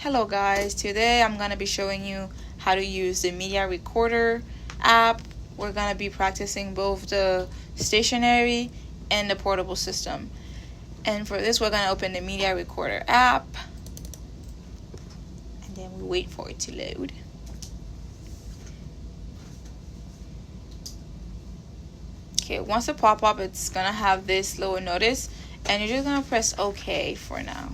Hello guys, today I'm going to be showing you how to use the Media Recorder app. We're going to be practicing both the stationary and the portable system. And for this we're going to open the Media Recorder app. And then we wait for it to load. Okay, once it pop up, it's going to have this little notice. And you're just going to press OK for now.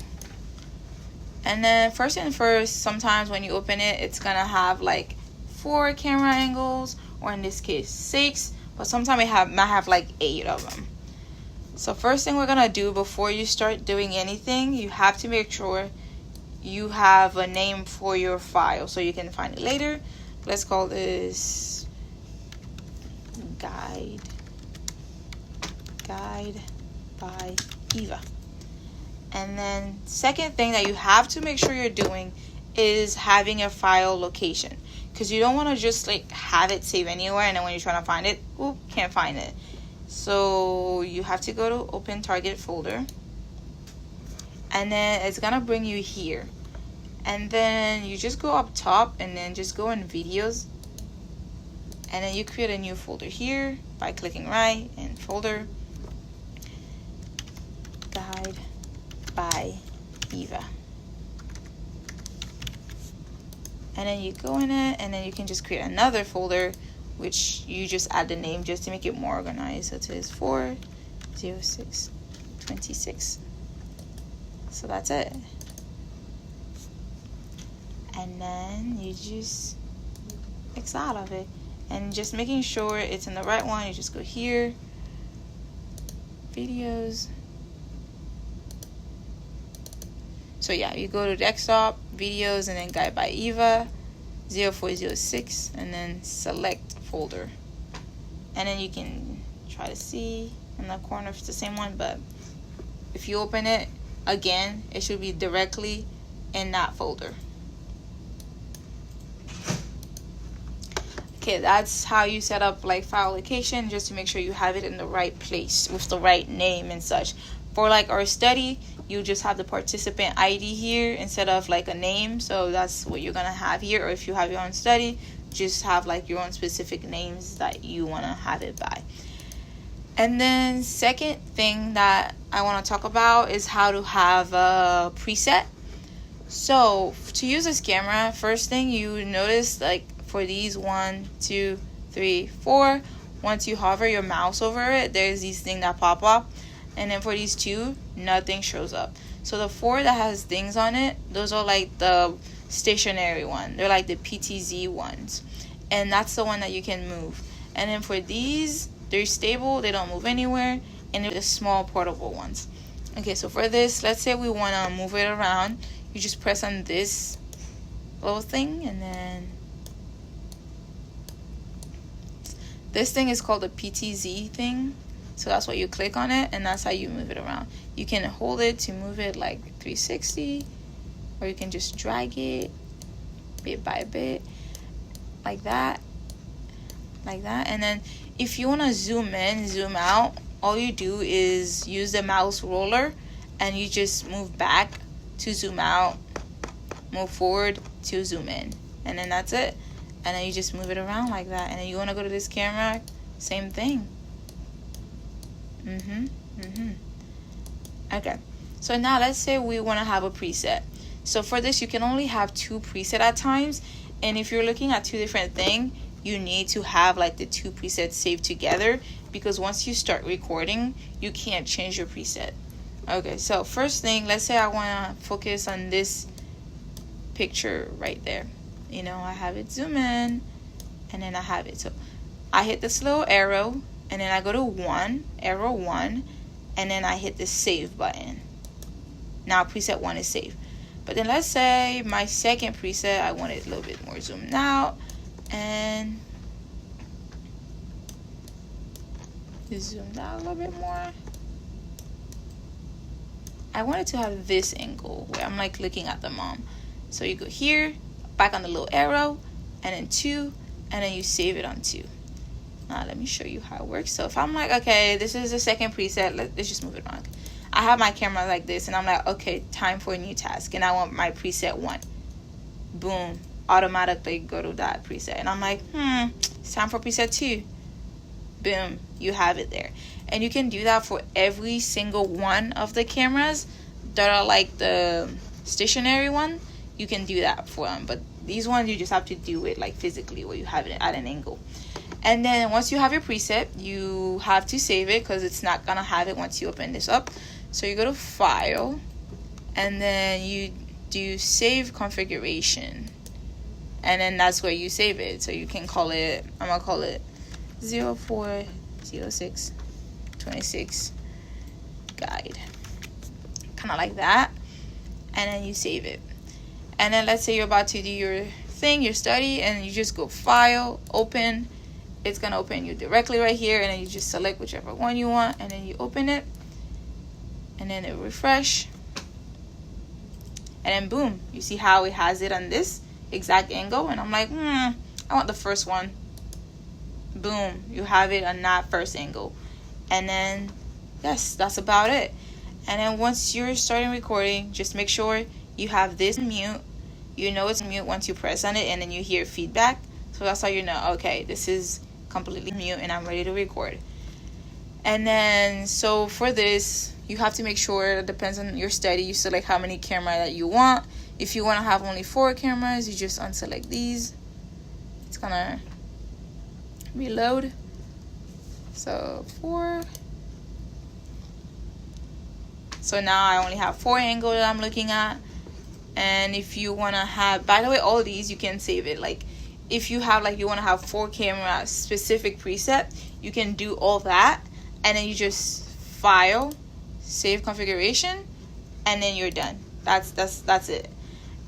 And then first and first, sometimes when you open it, it's going to have like 4 camera angles, or in this case 6, but sometimes it might have like 8 of them. So first thing we're going to do before you start doing anything, you have to make sure you have a name for your file so you can find it later. Let's call this Guide by Eva. And then second thing that you have to make sure you're doing is having a file location, because you don't want to just like have it save anywhere and then when you're trying to find it, can't find it. So you have to go to open target folder, and then it's gonna bring you here, and then you just go up top and then just go in videos, and then you create a new folder here by clicking right and folder Guide by Eva, and then you go in it, and then you can just create another folder which you just add the name just to make it more organized. So it is 40626. So that's it, and then you just X out of it, and just making sure it's in the right one, you just go here, videos. So yeah, you go to desktop, videos, and then Guide by Eva 0406, and then select folder. And then you can try to see in the corner if it's the same one, but if you open it again, it should be directly in that folder. Okay, that's how you set up like file location, just to make sure you have it in the right place with the right name and such. For like our study, you just have the participant ID here instead of like a name, so that's what you're gonna have here. Or if you have your own study, just have like your own specific names that you want to have it by. And then second thing that I want to talk about is how to have a preset. So to use this camera, first thing you notice, like for these 1, 2, 3, 4, once you hover your mouse over it, there's these things that pop up. And then for these 2, nothing shows up. So the 4 that has things on it, those are like the stationary one. They're like the PTZ ones. And that's the one that you can move. And then for these, they're stable, they don't move anywhere, and they're the small portable ones. Okay, so for this, let's say we want to move it around. You just press on this little thing, and then this thing is called the PTZ thing. So that's what you click on it, and that's how you move it around. You can hold it to move it like 360, or you can just drag it bit by bit like that. And then if you want to zoom in, zoom out, all you do is use the mouse roller, and you just move back to zoom out, move forward to zoom in, and then that's it. And then you just move it around like that. And then you want to go to this camera, same thing. Okay, so now let's say we want to have a preset. So for this, you can only have 2 presets at times, and if you're looking at 2 different things, you need to have like the 2 presets saved together, because once you start recording, you can't change your preset. Okay, so first thing, let's say I want to focus on this picture right there. You know, I have it zoom in, and then I have it. So I hit this little arrow, and then I go to 1, arrow 1, and then I hit the save button. Now preset 1 is saved. But then let's say my second preset, I want it a little bit more zoomed out, and zoomed out a little bit more. I wanted to have this angle where I'm like looking at the mom. So you go here, back on the little arrow, and then 2, and then you save it on 2. Now let me show you how it works. So if I'm like, okay, this is the second preset, let's just move it around. I have my camera like this, and I'm like, okay, time for a new task, and I want my preset 1. boom, automatically go to that preset. And I'm like, it's time for preset 2. Boom, you have it there. And you can do that for every single one of the cameras that are like the stationary one. You can do that for them, but these ones you just have to do it like physically, where you have it at an angle. And then once you have your preset, you have to save it, because it's not gonna have it once you open this up. So you go to File, and then you do Save Configuration, and then that's where you save it. So you can call it, I'm gonna call it 040626 guide, kind of like that. And then you save it. And then let's say you're about to do your thing, your study, and you just go File, Open. It's gonna open you directly right here, and then you just select whichever one you want, and then you open it, and then it refresh, and then boom, you see how it has it on this exact angle. And I'm like, I want the first one. Boom, you have it on that first angle. And then yes, that's about it. And then once you're starting recording, just make sure you have this mute. You know it's mute once you press on it, and then you hear feedback. So that's how you know, okay, this is completely mute and I'm ready to record. And then so for this, you have to make sure, it depends on your study, you select how many camera that you want. If you want to have only 4 cameras, you just unselect these. It's gonna reload. So 4. So now I only have 4 angles that I'm looking at. And if you want to have, by the way, all these you can save it. Like if you have, like, you want to have 4 camera specific preset, you can do all that, and then you just File, Save Configuration, and then you're done. That's it.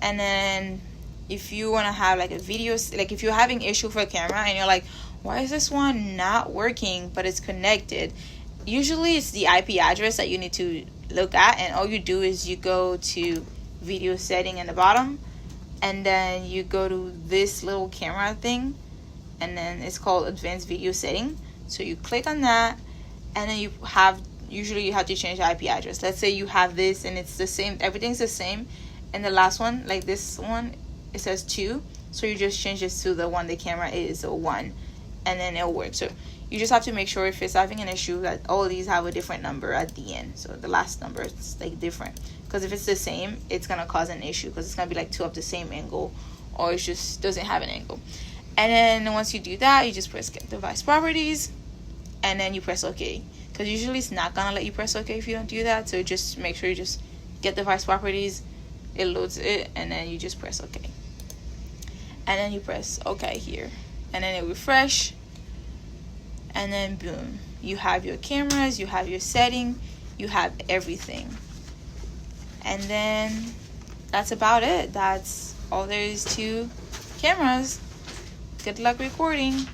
And then if you want to have like a video, like if you're having issue for a camera and you're like, why is this one not working but it's connected, usually it's the IP address that you need to look at. And all you do is you go to video setting in the bottom, and then you go to this little camera thing, and then it's called advanced video setting. So you click on that, and then usually you have to change the IP address. Let's say you have this and it's the same, everything's the same, and the last one, like this one, it says 2, so you just change this to the one the camera is, so 1, and then it'll work. So you just have to make sure if it's having an issue that all of these have a different number at the end. So the last number is like different, because if it's the same, it's gonna cause an issue, because it's gonna be like 2 of the same angle, or it just doesn't have an angle. And then once you do that, you just press Get Device Properties, and then you press OK, because usually it's not gonna let you press OK if you don't do that. So just make sure you just Get Device Properties, it loads it, and then you just press OK, and then you press OK here, and then it refresh, and then boom, you have your cameras, you have your setting, you have everything. And then that's about it. That's all there is to cameras. Good luck recording.